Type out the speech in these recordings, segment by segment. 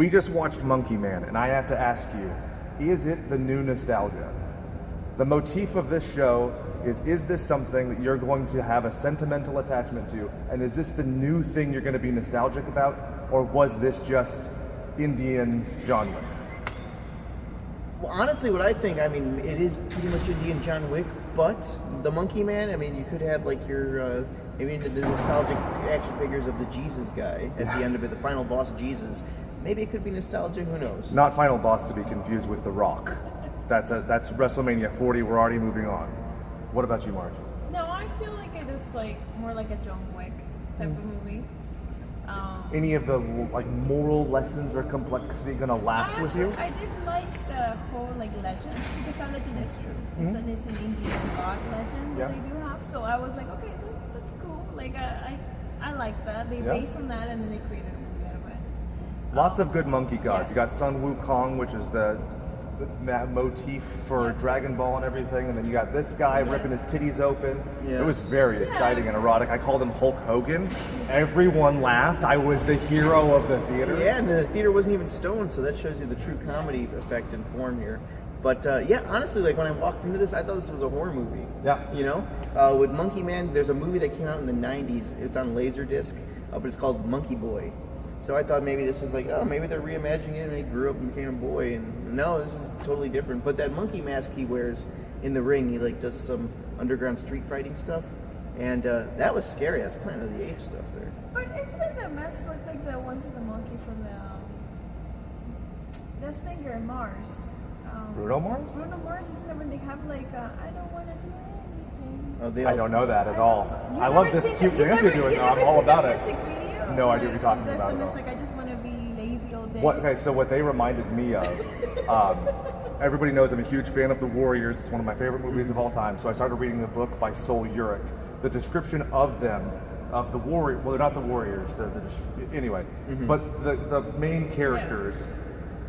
We just watched Monkey Man, and I have to ask you, is it the new nostalgia? The motif of this show is this something that you're going to have a sentimental attachment to? And is this the new thing you're going to be nostalgic about? Or was this just Indian John Wick? Well, honestly, what I think, I mean, it is pretty much Indian John Wick, but the Monkey Man, I mean, you could have like your, maybe the nostalgic action figures of the Jesus guy at the end of it, the final boss Jesus. Maybe it could be nostalgic, who knows? Not final boss to be confused with The Rock. That's WrestleMania 40, we're already moving on. What about you, Marge? No, I feel like it is like more like a John Wick type of movie. Any of the like moral lessons or complexity gonna last with you? I did like the whole like legend, because that legend is true. It's an Indian god legend that they do have. So I was like, okay, that's cool. Like I like that. They based on that and then they created a movie out of it. Lots of good monkey gods. You got Sun Wukong, which is the motif for Dragon Ball and everything, and then you got this guy ripping his titties open. It was very exciting and erotic. I called him Hulk Hogan. Everyone laughed. I was the hero of the theater. Yeah, and the theater wasn't even stoned, so that shows you the true comedy effect and form here. But yeah, honestly, like when I walked into this, I thought this was a horror movie. Yeah. You know, with Monkey Man, there's a movie that came out in the '90s. It's on Laserdisc, but it's called Monkey Boy. So I thought maybe this was like, oh, maybe they're reimagining it and he grew up and became a boy. And no, this is totally different. But that monkey mask he wears in the ring, he like does some underground street fighting stuff. And that was scary. That's Planet of the Apes stuff there. But isn't it the mask look like the ones with the monkey from the singer Mars? Bruno Mars? Bruno Mars, isn't it when they have like, I don't want to do anything? Oh, I don't know that at all. I You've love never this seen cute it? You've dance you're never- doing. you've I'm never all seen about the it. music video? No idea what you're talking This about one at is all. like, I just want to be lazy all day. Okay, so what they reminded me of, everybody knows I'm a huge fan of The Warriors. It's one of my favorite movies of all time. So I started reading the book by Sol Uric. The description of them, of the warrior, well, they're not the Warriors. Anyway, but the main characters,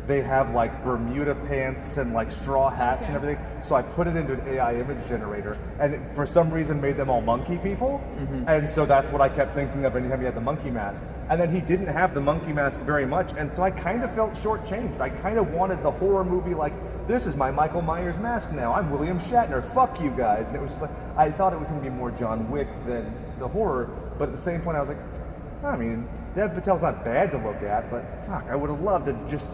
they have like Bermuda pants and like straw hats and everything. So I put it into an AI image generator, and it, for some reason, made them all monkey people. And so that's what I kept thinking of anytime he had the monkey mask. And then he didn't have the monkey mask very much, and so I kind of felt shortchanged. I kind of wanted the horror movie like, this is my Michael Myers mask now. I'm William Shatner. Fuck you guys. And it was just like, I thought it was going to be more John Wick than the horror, but at the same point, I was like, I mean, Dev Patel's not bad to look at, but fuck, I would have loved to just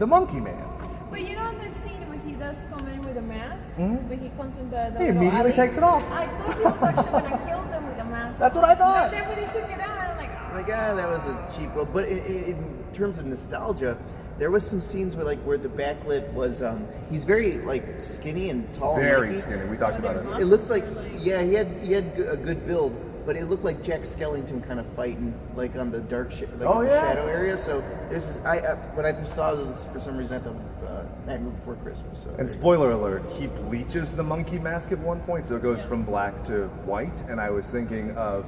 the Monkey Man. But you know the scene when he does come in with a mask, when he comes in the He immediately takes it off. I thought he was actually gonna kill them with a mask. That's what I thought. But then when he took it out, I'm like, oh. Like, that was a cheap look. But in terms of nostalgia, there was some scenes where the backlit was, he's very like skinny and tall. Very and skinny. We talked about it. It looks like, yeah, he had a good build, but it looked like Jack Skellington kind of fighting like on the dark in the shadow area. So there's this, when I just saw this for some reason, I thought Nightmare Before Christmas. So And spoiler alert, he bleaches the monkey mask at one point, so it goes from black to white. And I was thinking of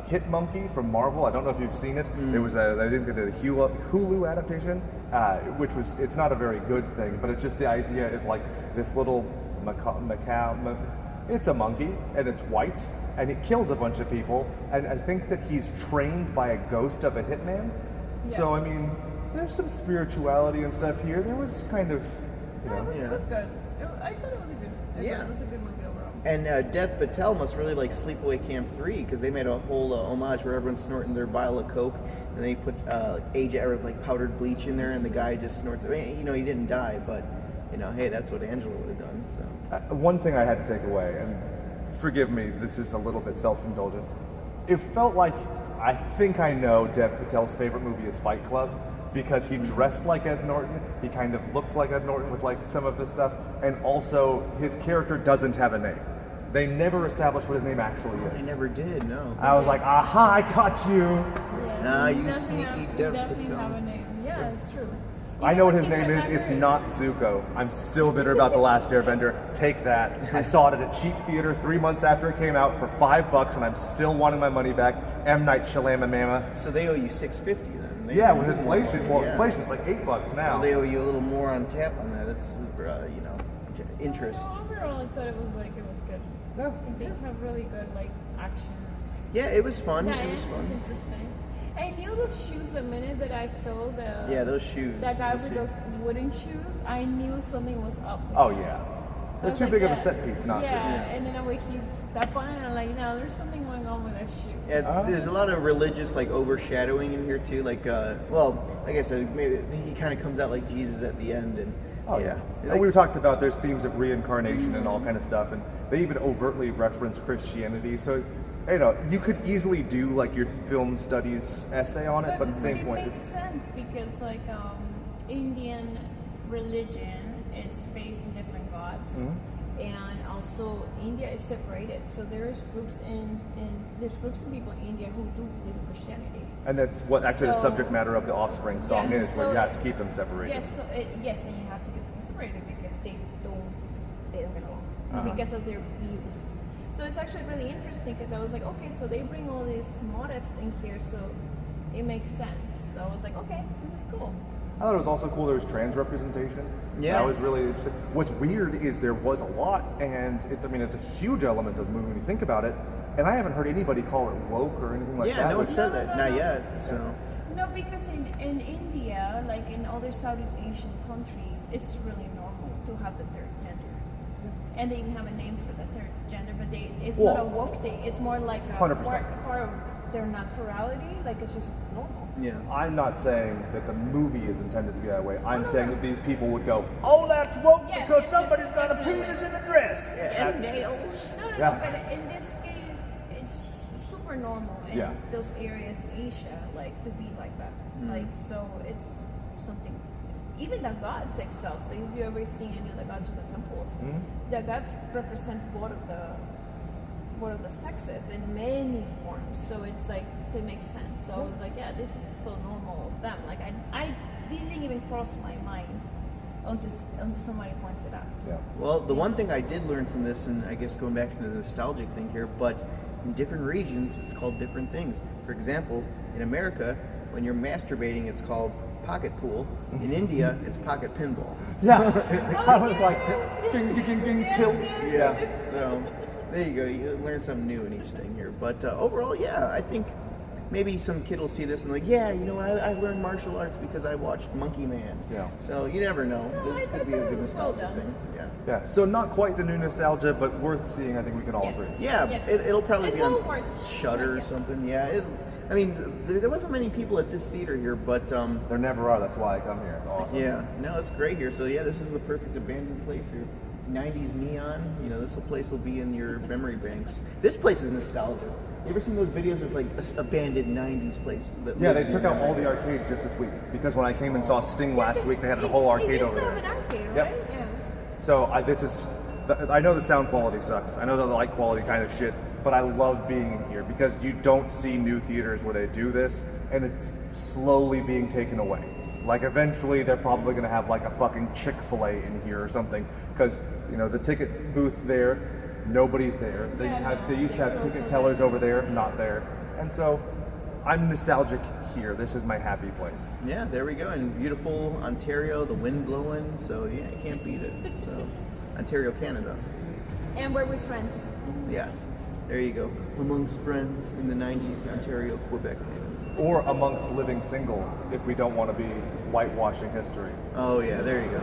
Hit Monkey from Marvel. I don't know if you've seen it. It was I think they did a Hulu adaptation, which was, it's not a very good thing, but it's just the idea of like this little macaw. It's a monkey, and it's white, and it kills a bunch of people, and I think that he's trained by a ghost of a hitman. So, I mean, there's some spirituality and stuff here. There was kind of, you know. It was good. I thought it was a good. It was a good movie overall. And Dev Patel must really like Sleepaway Camp 3, because they made a whole homage where everyone's snorting their vial of coke, and then he puts like powdered bleach in there, and the guy just snorts. I mean, you know, he didn't die, but you know, hey, that's what Angela would have done. So one thing I had to take away, and forgive me, this is a little bit self-indulgent. It felt like, I think I know Dev Patel's favorite movie is Fight Club, because he dressed like Ed Norton, he kind of looked like Ed Norton with like some of this stuff, and also his character doesn't have a name. They never established what his name actually is. they never did. No. I was like, aha, I caught you. Ah, you doesn't sneaky have- Dev He doesn't Patel. have a name. Yeah, it's true. I know what his name is. It's not Zuko. I'm still bitter about The Last Airbender. Take that. I saw it at a cheap theater 3 months after it came out for $5, and I'm still wanting my money back. M. Night Shyamalan. So they owe you $6.50 then. Yeah, with inflation. Well, inflation, it's like $8 now. Well, they owe you a little more on tap on that. That's you know, interest. Overall, I thought it was good. Yeah. They have really good like action. Yeah, it was fun. Yeah, It was it was fun. interesting. I knew those shoes the minute that I saw Yeah, those shoes. that guy Let's with see. those wooden shoes. I knew something was up. Oh yeah, So I they're was too like, big of yeah. a set piece not yeah, to. and then when he stepped on it, I'm like, no, there's something going on with that shoe. Yeah, there's a lot of religious like overshadowing in here too. Like, well, like I said, maybe he kind of comes out like Jesus at the end, and Oh yeah. Like, And we've talked about there's themes of reincarnation and all kind of stuff, and they even overtly reference Christianity. So, you know, you could easily do like your film studies essay on it, but at the same point, it makes sense because like Indian religion, it's based on different gods, and also India is separated. So there's groups in people in India who do believe in Christianity. and that's what actually the So- subject matter of the Offspring song Yeah, is, where so you have to keep them separated. Yes, yes, and you have to keep them separated because they don't get along Uh-huh. because of their views. So it's actually really interesting because I was like, okay, so they bring all these motifs in here, so it makes sense. So I was like, okay, this is cool. I thought it was also cool there was trans representation. Yes. That was really interesting. What's weird is there was a lot, and it's a huge element of the movie when you think about it, and I haven't heard anybody call it woke or anything like yeah, that. no one which- said No, that, no, not no. yet. So No, because in India, like in other Southeast Asian countries, it's really normal to have the third gender. And they even have a name for the third gender, but it's not a Well, woke thing. It's more like a 100%. part of their naturality. Like it's just normal. yeah, I'm not saying that the movie is intended to be that way. I'm no, saying no. that these people would go, "Oh, that's woke Yes, because yes, somebody's yes, got a definitely. penis in a dress." Yeah, And That's- nails. No, Yeah. but in this case, it's super normal in Yeah. those areas in Asia, like to be like that. Like so, it's something. Even the gods excel. So if you ever see any of the gods in the temples, the gods represent both of the sexes in many forms. So it's like, so it makes sense. So I was like, yeah, this is so normal of them. Like I didn't even cross my mind until somebody points it out. Yeah. Well, the one thing I did learn from this, and I guess going back to the nostalgic thing here, but in different regions, it's called different things. For example, in America, when you're masturbating, it's called pocket pool. In India, it's pocket pinball. Yeah. I was like, ding, ding, ding, ding, tilt. Yeah. So there you go. You learn something new in each thing here. But overall, yeah, I think maybe some kid will see this and like, yeah, you know what? I learned martial arts because I watched Monkey Man. Yeah. So you never know. No, This I could be a thought it good was well nostalgia done. thing. Yeah. Yeah. So not quite the new nostalgia, but worth seeing. I think we can all Yes. agree. Yeah, Yes. it'll probably It be on won't work. Shudder Not or yet. something. Yeah, I mean, there wasn't many people at this theater here, but There never are. That's why I come here. It's awesome. yeah, no, it's great here. So yeah, this is the perfect abandoned place here. 90s neon. You know, this place will be in your memory banks. This place is nostalgia. You ever seen those videos of like abandoned 90s place? That Yeah, lives they in took your out all memory the banks? arcades just this week because when I came and saw Sting last week, they had a whole arcade over They there. used to have an arcade, Yep. right? Yeah. So I know the sound quality sucks. I know the light quality kind of shit, but I love being in here because you don't see new theaters where they do this, and it's slowly being taken away. Like eventually, they're probably gonna have like a fucking Chick-fil-A in here or something, because you know the ticket booth there, nobody's there. They used to have ticket tellers over there, not there, and so I'm nostalgic here. This is my happy place. Yeah, there we go. In beautiful Ontario, the wind blowing. So yeah, you can't beat it. So Ontario, Canada. And we're with friends. Yeah, there you go. Amongst friends in the 90s, Ontario, Quebec. Or amongst living single, if we don't want to be whitewashing history. Oh yeah, there you go.